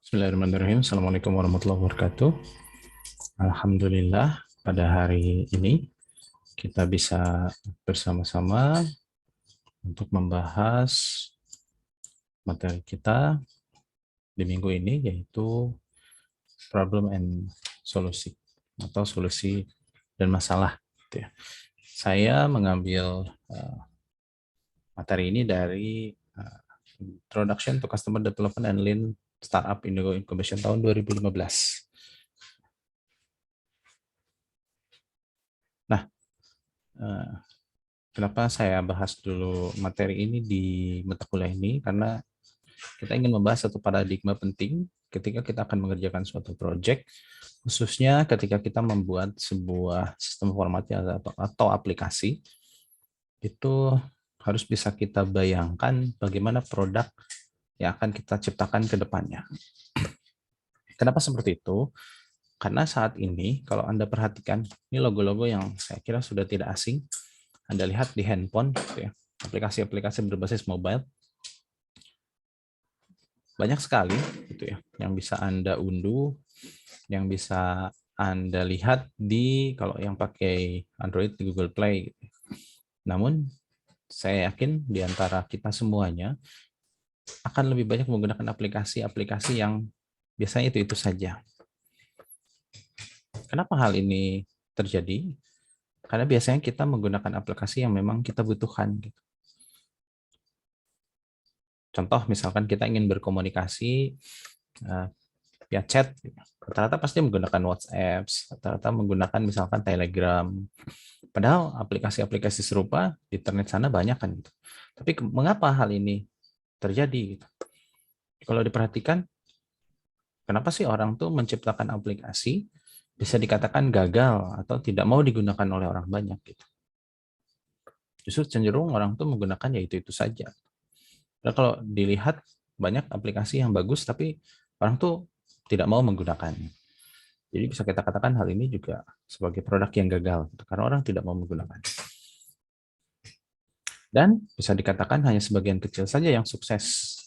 Bismillahirrahmanirrahim. Assalamualaikum warahmatullahi wabarakatuh. Alhamdulillah, pada hari ini kita bisa bersama-sama untuk membahas materi kita di minggu ini, yaitu problem and solusi atau solusi dan masalah. Gitu ya. Saya mengambil materi ini dari Introduction to Customer Development and Lean Startup Indigo Incubation tahun 2015. Nah, kenapa saya bahas dulu materi ini di mata kuliah ini? Karena kita ingin membahas satu paradigma penting ketika kita akan mengerjakan suatu project, khususnya ketika kita membuat sebuah sistem informasi atau aplikasi, itu harus bisa kita bayangkan bagaimana produk yang akan kita ciptakan ke depannya. Kenapa seperti itu? Karena saat ini, kalau Anda perhatikan, ini logo-logo yang saya kira sudah tidak asing. Anda lihat di handphone, gitu ya, aplikasi-aplikasi berbasis mobile, banyak sekali gitu ya, yang bisa Anda unduh, yang bisa Anda lihat di kalau yang pakai Android di Google Play. Gitu. Namun, saya yakin di antara kita semuanya akan lebih banyak menggunakan aplikasi-aplikasi yang biasanya itu-itu saja. Kenapa hal ini terjadi? Karena biasanya kita menggunakan aplikasi yang memang kita butuhkan. Gitu. Contoh, misalkan kita ingin berkomunikasi via chat, rata-rata pasti menggunakan WhatsApp, rata-rata menggunakan misalkan Telegram. Padahal aplikasi-aplikasi serupa di internet sana banyak kan gitu. Tapi mengapa hal ini terjadi gitu? Kalau diperhatikan, kenapa sih orang tuh menciptakan aplikasi bisa dikatakan gagal atau tidak mau digunakan oleh orang banyak gitu. Justru cenderung orang tuh menggunakan ya itu saja. Dan kalau dilihat banyak aplikasi yang bagus tapi orang tuh tidak mau menggunakan. Jadi bisa kita katakan hal ini juga sebagai produk yang gagal karena orang tidak mau menggunakan. Dan bisa dikatakan hanya sebagian kecil saja yang sukses.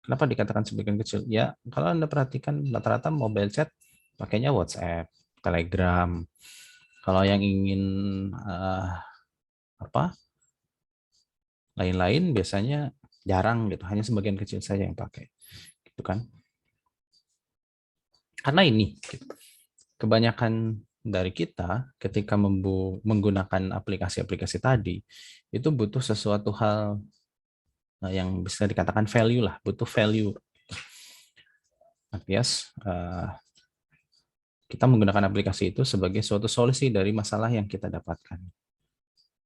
Kenapa dikatakan sebagian kecil? Ya, kalau Anda perhatikan rata-rata mobile chat pakainya WhatsApp, Telegram. Kalau yang ingin apa lain-lain biasanya jarang gitu, hanya sebagian kecil saja yang pakai. Gitu kan? Karena ini gitu. Kebanyakan dari kita ketika menggunakan aplikasi-aplikasi tadi itu butuh sesuatu hal yang bisa dikatakan value lah, butuh value. Artinya kita menggunakan aplikasi itu sebagai suatu solusi dari masalah yang kita dapatkan.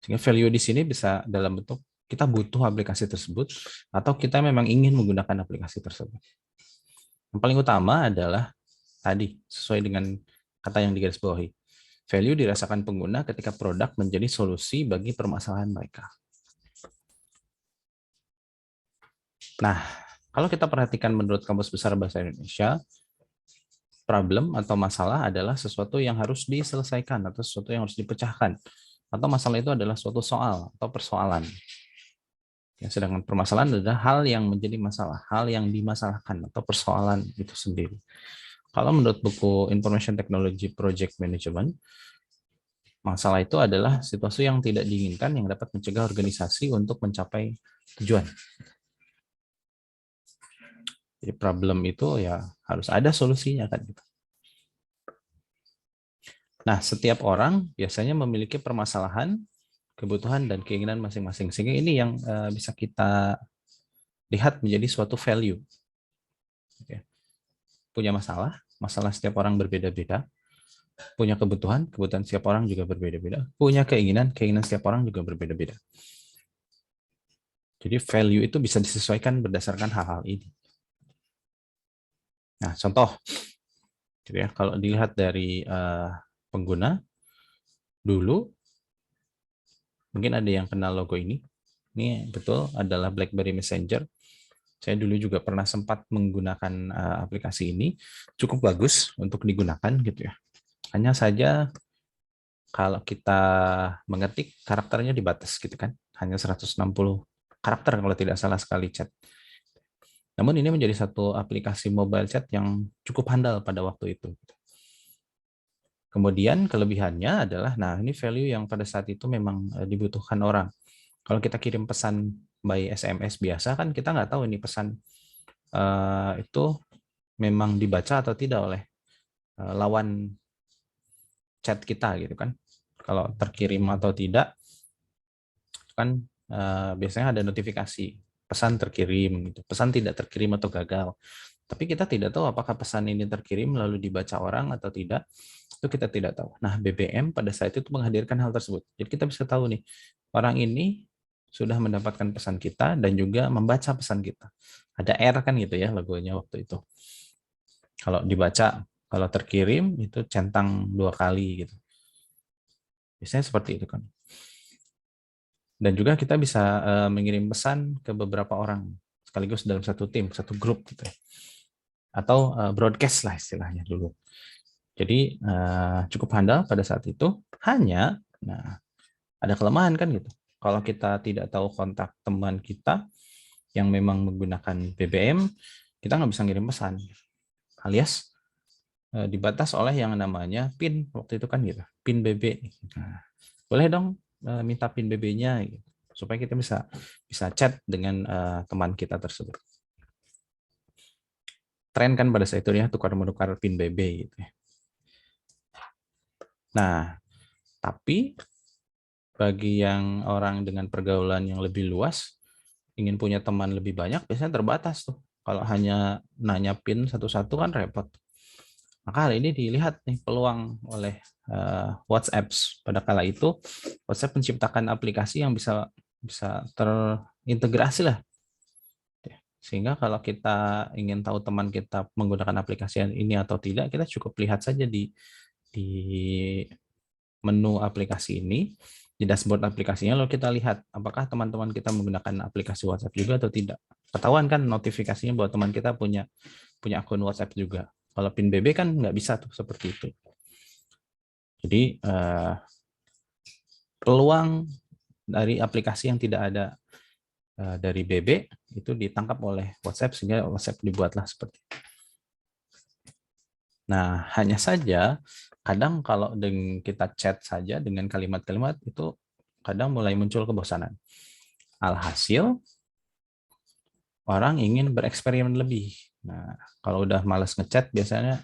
Sehingga value di sini bisa dalam bentuk kita butuh aplikasi tersebut atau kita memang ingin menggunakan aplikasi tersebut. Yang paling utama adalah tadi sesuai dengan kata yang digarisbawahi. Value dirasakan pengguna ketika produk menjadi solusi bagi permasalahan mereka. Nah, kalau kita perhatikan menurut Kamus Besar Bahasa Indonesia, problem atau masalah adalah sesuatu yang harus diselesaikan atau sesuatu yang harus dipecahkan. Atau masalah itu adalah suatu soal atau persoalan. Ya, sedangkan permasalahan adalah hal yang menjadi masalah, hal yang dimasalahkan atau persoalan itu sendiri. Kalau menurut buku Information Technology Project Management, masalah itu adalah situasi yang tidak diinginkan yang dapat mencegah organisasi untuk mencapai tujuan. Jadi problem itu ya harus ada solusinya kan gitu. Nah, setiap orang biasanya memiliki permasalahan, kebutuhan dan keinginan masing-masing. Sehingga ini yang bisa kita lihat menjadi suatu value. Oke. Punya masalah, masalah setiap orang berbeda-beda. Punya kebutuhan, kebutuhan setiap orang juga berbeda-beda. Punya keinginan, keinginan setiap orang juga berbeda-beda. Jadi value itu bisa disesuaikan berdasarkan hal-hal ini. Nah, contoh, gitu ya, kalau dilihat dari pengguna, dulu mungkin ada yang kenal logo ini. Ini betul adalah BlackBerry Messenger. Saya dulu juga pernah sempat menggunakan aplikasi ini. Cukup bagus untuk digunakan gitu ya. Hanya saja kalau kita mengetik karakternya dibatas gitu kan. Hanya 160 karakter kalau tidak salah sekali chat. Namun ini menjadi satu aplikasi mobile chat yang cukup handal pada waktu itu. Kemudian kelebihannya adalah, nah ini value yang pada saat itu memang dibutuhkan orang. Kalau kita kirim pesan by SMS biasa kan kita nggak tahu ini pesan itu memang dibaca atau tidak oleh lawan chat kita gitu kan. Kalau terkirim atau tidak kan biasanya ada notifikasi pesan terkirim gitu. Pesan tidak terkirim atau gagal. Tapi kita tidak tahu apakah pesan ini terkirim lalu dibaca orang atau tidak. Itu kita tidak tahu. Nah, BBM pada saat itu menghadirkan hal tersebut. Jadi kita bisa tahu nih, orang ini sudah mendapatkan pesan kita dan juga membaca pesan kita. Ada R kan gitu ya logonya waktu itu. Kalau dibaca, kalau terkirim itu centang 2 kali gitu. Biasanya seperti itu kan. Dan juga kita bisa mengirim pesan ke beberapa orang sekaligus dalam satu tim, satu grup gitu. Atau broadcast lah istilahnya dulu. Jadi cukup handal pada saat itu. Hanya, nah ada kelemahan kan gitu. Kalau kita tidak tahu kontak teman kita yang memang menggunakan BBM, kita nggak bisa ngirim pesan. Alias dibatas oleh yang namanya PIN waktu itu kan gitu, PIN BB. Nah, boleh dong minta PIN BB-nya gitu, supaya kita bisa chat dengan teman kita tersebut. Tren kan pada saat itu ya tukar-menukar PIN BB gitu ya. Nah, tapi bagi yang orang dengan pergaulan yang lebih luas, ingin punya teman lebih banyak, biasanya terbatas tuh. Kalau hanya nanya PIN satu-satu kan repot. Maka hal ini dilihat nih peluang oleh WhatsApp pada kala itu. WhatsApp menciptakan aplikasi yang bisa terintegrasi lah. Sehingga kalau kita ingin tahu teman kita menggunakan aplikasi ini atau tidak, kita cukup lihat saja di menu aplikasi ini, di dashboard aplikasinya, lalu kita lihat apakah teman-teman kita menggunakan aplikasi WhatsApp juga atau tidak. Ketahuan kan notifikasinya bahwa teman kita punya akun WhatsApp juga. Kalau PIN BB kan nggak bisa tuh seperti itu. Jadi peluang dari aplikasi yang tidak ada dari BB itu ditangkap oleh WhatsApp sehingga WhatsApp dibuatlah seperti itu. Nah, hanya saja kadang kalau kita chat saja dengan kalimat-kalimat itu kadang mulai muncul kebosanan. Alhasil orang ingin bereksperimen lebih. Nah, kalau udah malas ngechat biasanya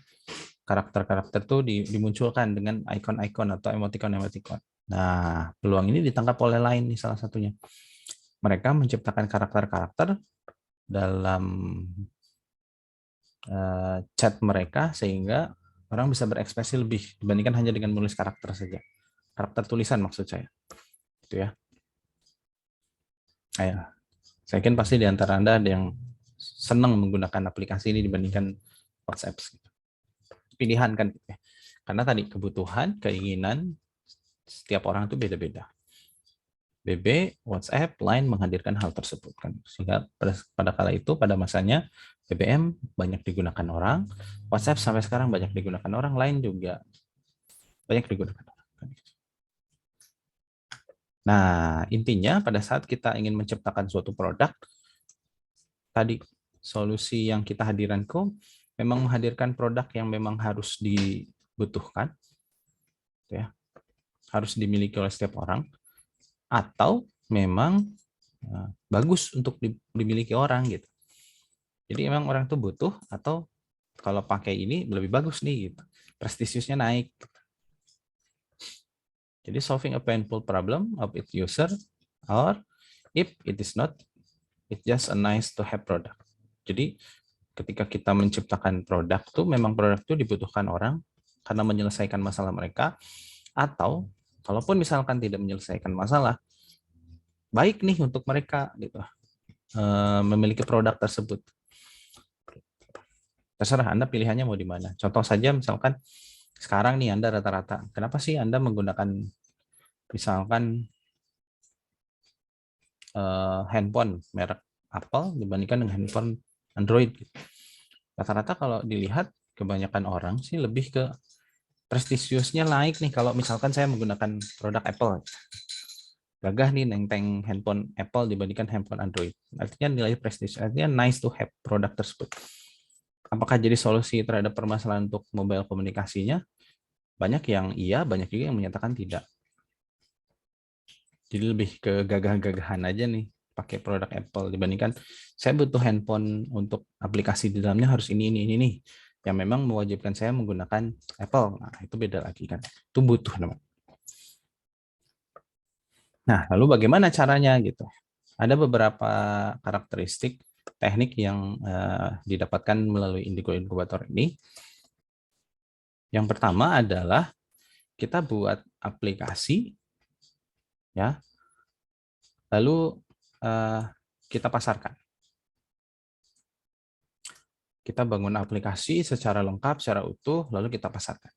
karakter-karakter tuh dimunculkan dengan icon-icon atau emoticon-emoticon. Nah, peluang ini ditangkap oleh lain nih salah satunya. Mereka menciptakan karakter-karakter dalam chat mereka sehingga orang bisa berekspresi lebih dibandingkan hanya dengan menulis karakter saja. Karakter tulisan maksud saya. Itu ya. Saya yakin pasti di antara Anda ada yang senang menggunakan aplikasi ini dibandingkan WhatsApp. Pilihan kan. Karena tadi kebutuhan, keinginan setiap orang itu beda-beda. BB, WhatsApp, Line menghadirkan hal tersebut kan. Sehingga pada kala itu pada masanya BBM banyak digunakan orang, WhatsApp sampai sekarang banyak digunakan orang, Line juga banyak digunakan orang. Nah, intinya pada saat kita ingin menciptakan suatu produk, tadi solusi yang kita hadirkan memang menghadirkan produk yang memang harus dibutuhkan, ya, harus dimiliki oleh setiap orang, atau memang bagus untuk dimiliki orang gitu. Jadi memang orang tuh butuh atau kalau pakai ini lebih bagus nih gitu. Prestisiusnya naik. Jadi solving a painful problem of its user, or if it is not, it's just a nice to have product. Jadi ketika kita menciptakan produk tuh memang produk itu dibutuhkan orang karena menyelesaikan masalah mereka, atau kalaupun misalkan tidak menyelesaikan masalah, baik nih untuk mereka gitu memiliki produk tersebut. Terserah Anda pilihannya mau di mana. Contoh saja misalkan sekarang nih Anda rata-rata, kenapa sih Anda menggunakan misalkan handphone merek Apple dibandingkan dengan handphone Android? Rata-rata kalau dilihat kebanyakan orang sih lebih ke prestisiusnya naik nih kalau misalkan saya menggunakan produk Apple. gagah nih nenteng handphone Apple dibandingkan handphone Android. Artinya nilai prestige, artinya nice to have produk tersebut. Apakah jadi solusi terhadap permasalahan untuk mobile komunikasinya? Banyak yang iya, banyak juga yang menyatakan tidak. Jadi lebih ke gagah-gagahan aja nih pakai produk Apple dibandingkan saya butuh handphone untuk aplikasi di dalamnya harus ini nih. Yang memang mewajibkan saya menggunakan Apple. Nah, itu beda lagi kan. Itu butuh namanya. Nah, lalu bagaimana caranya gitu? Ada beberapa karakteristik teknik yang didapatkan melalui Indigo Incubator ini. Yang pertama adalah kita buat aplikasi, ya, lalu kita pasarkan. Kita bangun aplikasi secara lengkap, secara utuh, lalu kita pasarkan.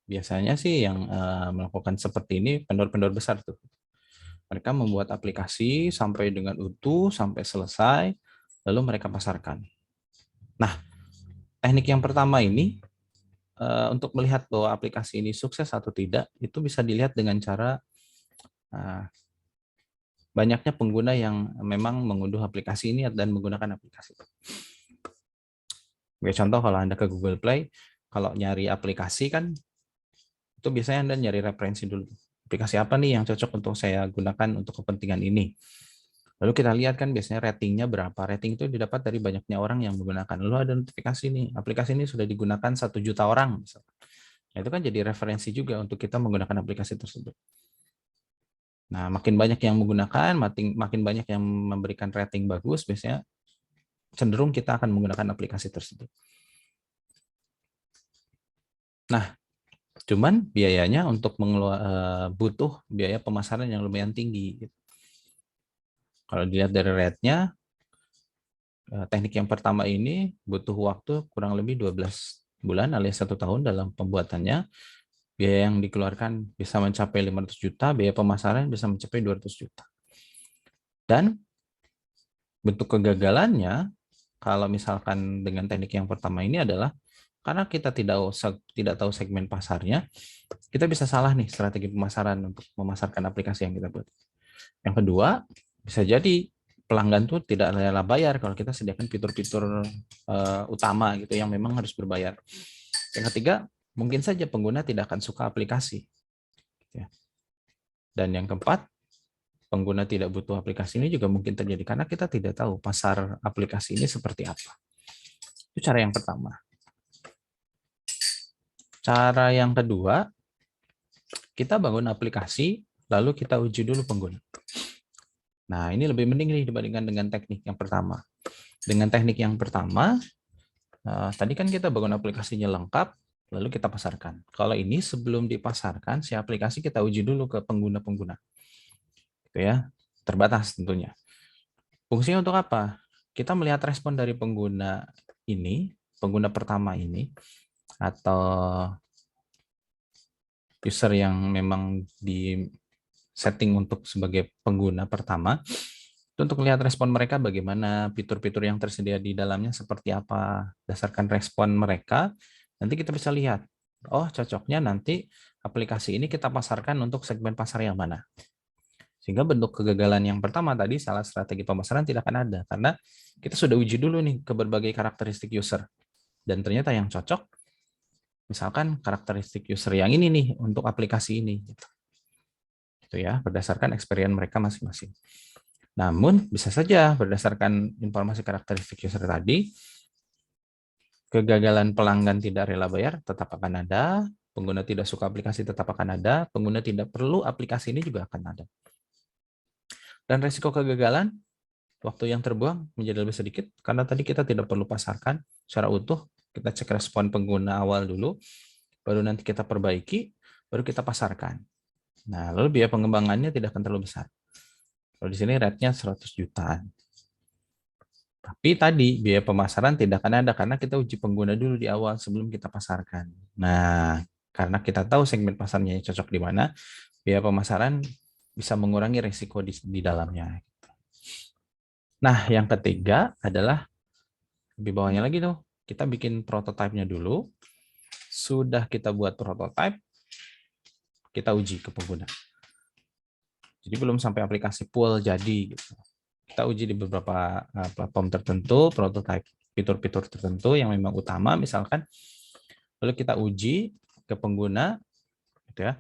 Biasanya sih yang melakukan seperti ini vendor-vendor besar tuh. Mereka membuat aplikasi sampai dengan utuh, sampai selesai, lalu mereka pasarkan. Nah, teknik yang pertama ini untuk melihat bahwa aplikasi ini sukses atau tidak, itu bisa dilihat dengan cara banyaknya pengguna yang memang mengunduh aplikasi ini dan menggunakan aplikasi. Contoh kalau Anda ke Google Play, kalau nyari aplikasi kan, itu biasanya Anda nyari referensi dulu. Aplikasi apa nih yang cocok untuk saya gunakan untuk kepentingan ini. Lalu kita lihat kan biasanya ratingnya berapa. Rating itu didapat dari banyaknya orang yang menggunakan. Lalu ada notifikasi nih, aplikasi ini sudah digunakan 1 juta orang. Misalnya. Nah, itu kan jadi referensi juga untuk kita menggunakan aplikasi tersebut. Nah, makin banyak yang menggunakan, makin banyak yang memberikan rating bagus, biasanya cenderung kita akan menggunakan aplikasi tersebut. Nah, cuman biayanya untuk butuh biaya pemasaran yang lumayan tinggi. Kalau dilihat dari rate-nya, teknik yang pertama ini butuh waktu kurang lebih 12 bulan alias 1 tahun dalam pembuatannya. Biaya yang dikeluarkan bisa mencapai 500 juta, biaya pemasaran bisa mencapai 200 juta. Dan bentuk kegagalannya, kalau misalkan dengan teknik yang pertama ini adalah karena kita tidak tahu segmen pasarnya, kita bisa salah nih strategi pemasaran untuk memasarkan aplikasi yang kita buat. Yang kedua, bisa jadi pelanggan tuh tidak rela bayar kalau kita sediakan fitur-fitur utama gitu yang memang harus berbayar. Yang ketiga, mungkin saja pengguna tidak akan suka aplikasi. Dan yang keempat, pengguna tidak butuh aplikasi ini juga mungkin terjadi karena kita tidak tahu pasar aplikasi ini seperti apa. Itu cara yang pertama. Cara yang kedua, kita bangun aplikasi, lalu kita uji dulu pengguna. Nah, ini lebih mending nih dibandingkan dengan teknik yang pertama. Dengan teknik yang pertama, tadi kan kita bangun aplikasinya lengkap, lalu kita pasarkan. Kalau ini sebelum dipasarkan, si aplikasi kita uji dulu ke pengguna-pengguna. Gitu ya, terbatas tentunya. Fungsinya untuk apa? Kita melihat respon dari pengguna ini, pengguna pertama ini, atau user yang memang di setting untuk sebagai pengguna pertama, itu untuk lihat respon mereka bagaimana, fitur-fitur yang tersedia di dalamnya seperti apa. Berdasarkan respon mereka, nanti kita bisa lihat, oh cocoknya nanti aplikasi ini kita pasarkan untuk segmen pasar yang mana. Sehingga bentuk kegagalan yang pertama tadi, salah strategi pemasaran tidak akan ada. Karena kita sudah uji dulu nih ke berbagai karakteristik user. Dan ternyata yang cocok, misalkan karakteristik user yang ini nih untuk aplikasi ini. Gitu ya, berdasarkan experience mereka masing-masing. Namun, bisa saja berdasarkan informasi karakteristik user tadi, kegagalan pelanggan tidak rela bayar tetap akan ada, pengguna tidak suka aplikasi tetap akan ada, pengguna tidak perlu aplikasi ini juga akan ada. Dan resiko kegagalan, waktu yang terbuang menjadi lebih sedikit, karena tadi kita tidak perlu pasarkan secara utuh, kita cek respon pengguna awal dulu, baru nanti kita perbaiki, baru kita pasarkan. Nah, lalu biaya pengembangannya tidak akan terlalu besar. Kalau di sini rate-nya 100 jutaan. Tapi tadi biaya pemasaran tidak akan ada karena kita uji pengguna dulu di awal sebelum kita pasarkan. Nah, karena kita tahu segmen pasarnya cocok di mana, biaya pemasaran bisa mengurangi risiko di dalamnya. Nah, yang ketiga adalah lebih bawahnya lagi tuh, kita bikin prototipenya dulu. Sudah kita buat prototipe, kita uji ke pengguna. Jadi belum sampai aplikasi full jadi gitu. Kita uji di beberapa platform tertentu, prototype fitur-fitur tertentu yang memang utama misalkan, lalu kita uji ke pengguna gitu ya,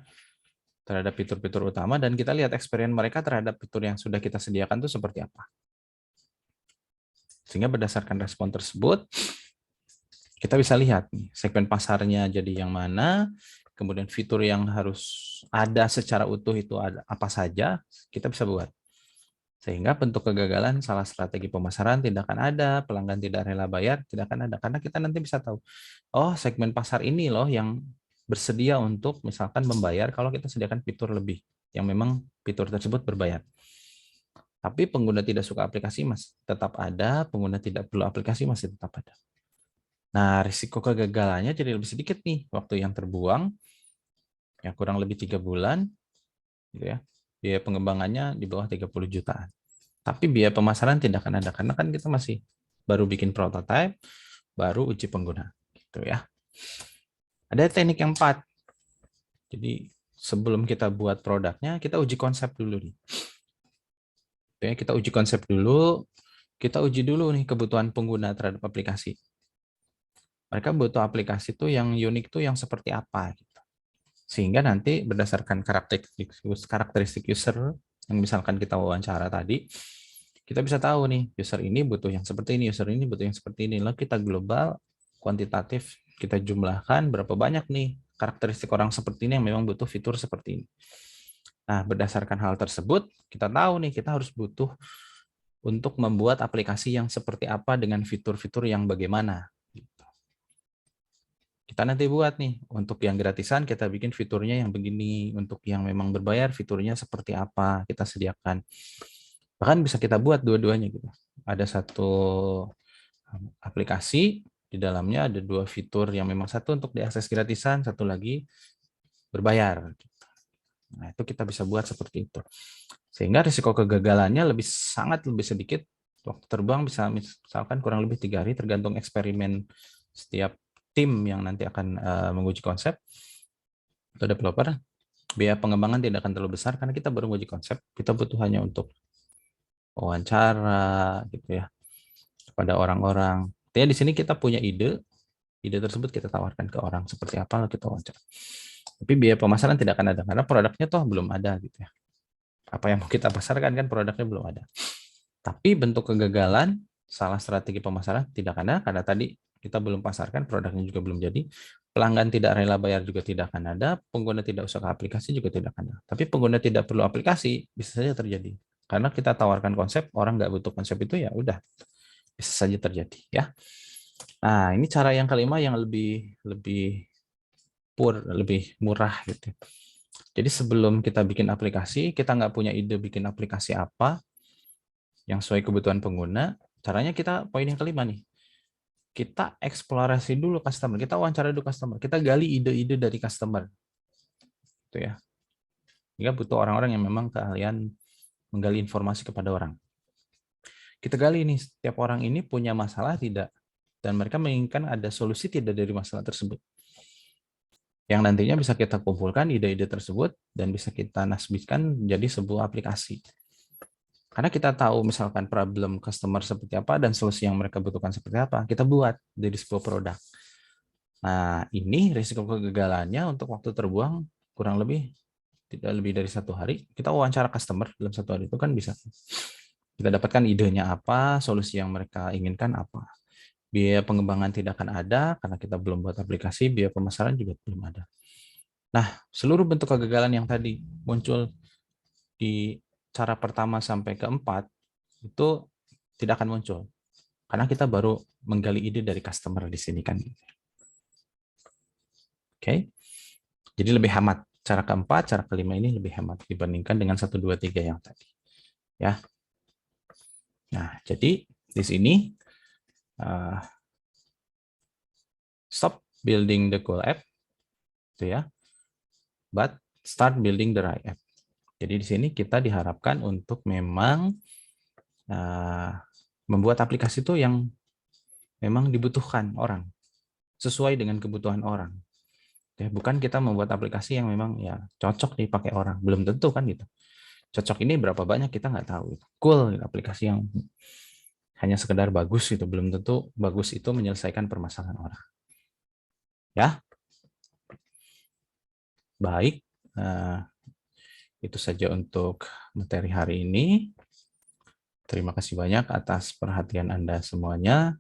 terhadap fitur-fitur utama, dan kita lihat experience mereka terhadap fitur yang sudah kita sediakan itu seperti apa. Sehingga berdasarkan respon tersebut, kita bisa lihat nih, segmen pasarnya jadi yang mana, kemudian fitur yang harus ada secara utuh itu ada apa saja, kita bisa buat. Sehingga bentuk kegagalan salah strategi pemasaran tidak akan ada, pelanggan tidak rela bayar tidak akan ada, karena kita nanti bisa tahu, oh segmen pasar ini loh yang bersedia untuk misalkan membayar kalau kita sediakan fitur lebih, yang memang fitur tersebut berbayar. Tapi pengguna tidak suka aplikasi masih tetap ada, pengguna tidak perlu aplikasi masih tetap ada. Nah, risiko kegagalannya jadi lebih sedikit nih, waktu yang terbuang, ya kurang lebih 3 bulan, gitu ya. Biaya pengembangannya di bawah 30 jutaan. Tapi biaya pemasaran tidak akan ada, karena kan kita masih baru bikin prototype, baru uji pengguna. Gitu ya. Ada teknik yang 4. Jadi sebelum kita buat produknya, kita uji konsep dulu nih. Ya, kita uji konsep dulu, kita uji dulu nih kebutuhan pengguna terhadap aplikasi. Mereka butuh aplikasi tuh yang unik tuh yang seperti apa gitu. Sehingga nanti berdasarkan karakteristik user yang misalkan kita wawancara tadi, kita bisa tahu nih user ini butuh yang seperti ini, user ini butuh yang seperti ini. Lalu kita global, kuantitatif, kita jumlahkan berapa banyak nih karakteristik orang seperti ini yang memang butuh fitur seperti ini. Nah, berdasarkan hal tersebut, kita tahu nih kita harus butuh untuk membuat aplikasi yang seperti apa dengan fitur-fitur yang bagaimana. Kita nanti buat nih, untuk yang gratisan kita bikin fiturnya yang begini, untuk yang memang berbayar fiturnya seperti apa kita sediakan. Bahkan bisa kita buat dua-duanya gitu. Ada satu aplikasi, di dalamnya ada 2 fitur yang memang satu untuk diakses gratisan, satu lagi berbayar. Nah, itu kita bisa buat seperti itu. Sehingga risiko kegagalannya sangat lebih sedikit. Waktu terbang bisa misalkan kurang lebih 3 hari, tergantung eksperimen setiap tim yang nanti akan menguji konsep atau developer. Biaya pengembangan tidak akan terlalu besar karena kita baru menguji konsep. Kita butuh hanya untuk wawancara gitu ya kepada orang-orang. Artinya di sini kita punya ide tersebut kita tawarkan ke orang seperti apa, lalu kita wawancara. Tapi biaya pemasaran tidak akan ada karena produknya toh belum ada gitu ya. Apa yang mau kita pasarkan kan produknya belum ada. Tapi bentuk kegagalan salah strategi pemasaran tidak ada karena tadi kita belum pasarkan, produknya juga belum jadi, pelanggan tidak rela bayar juga tidak akan ada, pengguna tidak usah ke aplikasi juga tidak akan ada. Tapi pengguna tidak perlu aplikasi bisa saja terjadi. Karena kita tawarkan konsep, orang nggak butuh konsep itu ya udah bisa saja terjadi ya. Nah, ini cara yang kelima yang lebih lebih murah gitu. Jadi sebelum kita bikin aplikasi, kita nggak punya ide bikin aplikasi apa yang sesuai kebutuhan pengguna, caranya kita poin yang kelima nih. Kita eksplorasi dulu customer, kita wawancara dulu customer, kita gali ide-ide dari customer. Itu ya. Sehingga butuh orang-orang yang memang keahlian menggali informasi kepada orang. Kita gali nih, setiap orang ini punya masalah tidak, dan mereka menginginkan ada solusi tidak dari masalah tersebut. Yang nantinya bisa kita kumpulkan ide-ide tersebut dan bisa kita nasbihkan menjadi sebuah aplikasi. Karena kita tahu misalkan problem customer seperti apa dan solusi yang mereka butuhkan seperti apa, kita buat jadi sebuah produk. Nah, ini risiko kegagalannya untuk waktu terbuang kurang lebih tidak lebih dari 1 hari. Kita wawancara customer dalam 1 hari itu kan bisa. Kita dapatkan idenya apa, solusi yang mereka inginkan apa. Biaya pengembangan tidak akan ada karena kita belum buat aplikasi, biaya pemasaran juga belum ada. Nah, seluruh bentuk kegagalan yang tadi muncul di cara pertama sampai keempat itu tidak akan muncul karena kita baru menggali ide dari customer di sini kan. Oke. Jadi lebih hemat. Cara keempat, cara kelima ini lebih hemat dibandingkan dengan 1, 2, 3 yang tadi. Ya. Nah, jadi di sini stop building the cool app, itu ya, but start building the right app. Jadi di sini kita diharapkan untuk memang membuat aplikasi itu yang memang dibutuhkan orang, sesuai dengan kebutuhan orang. Ya, bukan kita membuat aplikasi yang memang ya cocok dipakai orang, belum tentu kan gitu. cocok ini berapa banyak kita nggak tahu. Cool, aplikasi yang hanya sekedar bagus itu belum tentu bagus itu menyelesaikan permasalahan orang. Ya, baik. Itu saja untuk materi hari ini. Terima kasih banyak atas perhatian Anda semuanya.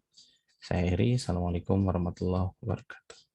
Saya Heri. Assalamualaikum warahmatullahi wabarakatuh.